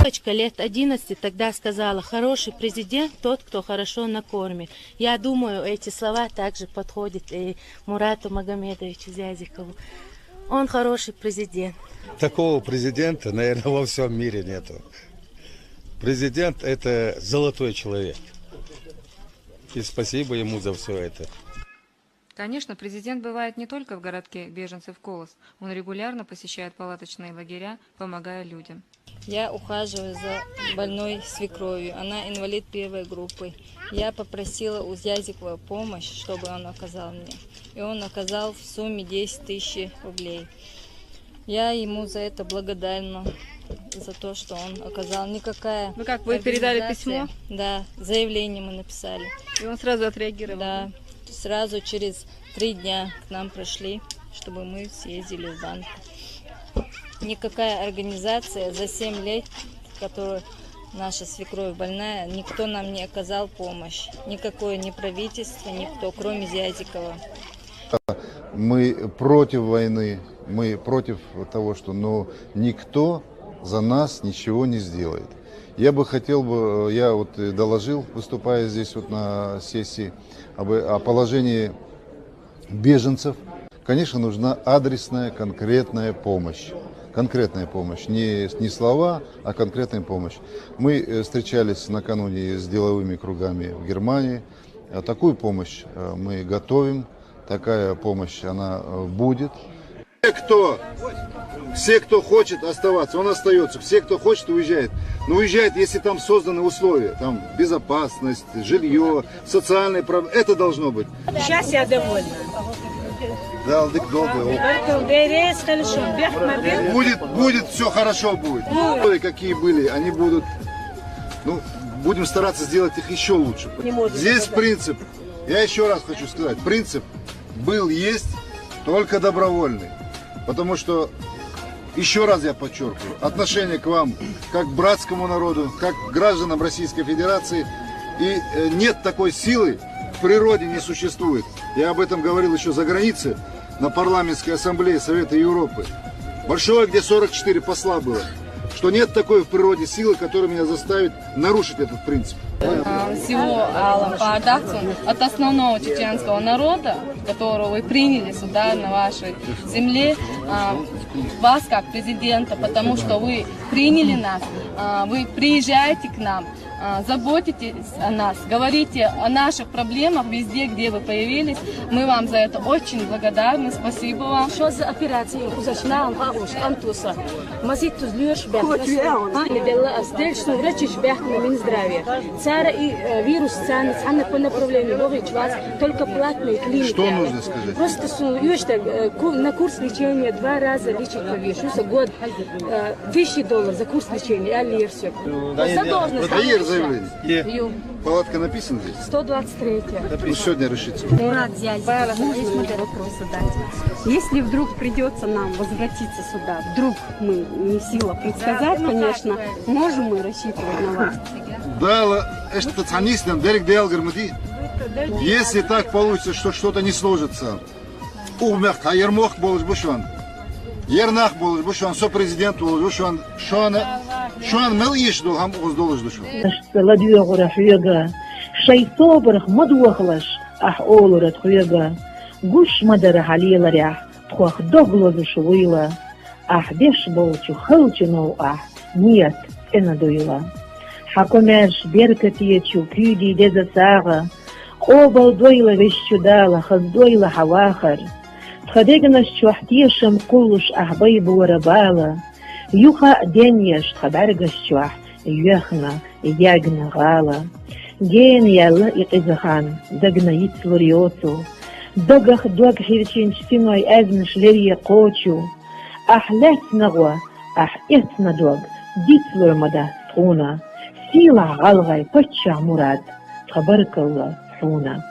Девочка лет 11 тогда сказала: хороший президент тот, кто хорошо накормит. Я думаю, эти слова также подходят и Мурату Магомедовичу Зязикову. Он хороший президент. Такого президента, наверное, во всем мире нету. Президент – это золотой человек. И спасибо ему за все это. Конечно, президент бывает не только в городке беженцев Колос. Он регулярно посещает палаточные лагеря, помогая людям. Я ухаживаю за больной свекровью. Она инвалид первой группы. Я попросила у Зязикова помощь, чтобы он оказал мне. И он оказал в сумме 10 тысяч рублей. Я ему за это благодарна, за то, что он оказал. Никакая Ну как, вы передали письмо? Да, заявление мы написали. И он сразу отреагировал? Да, сразу через 3 дня к нам пришли, чтобы мы съездили в банк. Никакая организация за 7 лет, которую наша свекровь больная, никто нам не оказал помощь. Никакое ни правительство, никто, кроме Зязикова. Мы против войны, мы против того, что никто за нас ничего не сделает. Я бы хотел, я вот доложил, выступая здесь вот на сессии, о положении беженцев. Конечно, нужна адресная, конкретная помощь. Конкретная помощь, не слова, а конкретная помощь. Мы встречались накануне с деловыми кругами в Германии. Такую помощь мы готовим, такая помощь она будет. Все, кто хочет оставаться, он остается. Все, кто хочет, уезжает. Но уезжает, если там созданы условия, там безопасность, жилье, социальные проблемы. Это должно быть. Сейчас я довольна. Будет, все хорошо будет. Какие были, они будут, будем стараться сделать их еще лучше. Здесь принцип, я еще раз хочу сказать, принцип был, есть, только добровольный. Потому что, еще раз я подчеркиваю, отношение к вам, как к братскому народу, как к гражданам Российской Федерации, и нет такой силы, в природе не существует. Я об этом говорил еще за границей, на парламентской ассамблее Совета Европы. Большое, где 44 посла было. Что нет такой в природе силы, которая меня заставит нарушить этот принцип. Всего Алам Паадахцу от основного чеченского народа, которого вы приняли сюда, на вашей земле, вас как президента, потому что вы приняли нас, вы приезжаете к нам, заботитесь о нас, говорите о наших проблемах везде, где вы появились. Мы вам за это очень благодарны. Спасибо вам. Что за операция? Узашна, Гауш, Антуса. Мазит тузлюш бях. Белла Астель, что врачиш бях на Минздравия. Цара и вирус цанец, она по направлению ловить вас только платные клиники. Что нужно сказать? Просто на курс лечения 2 раза лечить повешу, год $1000 за курс лечения, аллерсию. Задолженность. Заявление. Палатка написана здесь? 123. Ну, сегодня решится. Мурат Зязиков, можно вопрос задать? Если вдруг придется нам возвратиться сюда, вдруг мы не в силах предсказать, конечно, можем мы рассчитывать на вас? Если так получится, что что-то не сложится, Ернах болуш, бушан сопрезидент болуш, бушан шуан мел ешду хам уздолуш душу. Ладью графига, шайтобрах мадвахлаш, ах олурат хуяга, гуш мадара халиларях, тхуах доглозу шуила, ах беш болчу халчу ах, нет, энадуила. Хакомеш беркатиечу кюди дезасага, обал дуила вещудала, хаздуила хавахар. خديجنا الشوحتيش مقولش أحبيب وربالة يوخا دنيش خبرج الشوح يخنا يجنا غالة جين يلا يقزخان دقنا يتلوريوتو دقخ دوق حيرشين شتينوي أزمش لري قوتشو أحلت نغوة أحيتنا دوق ديتلور مدى تخونا سيلا غالغاي بتشع مراد خبرك الله تخونا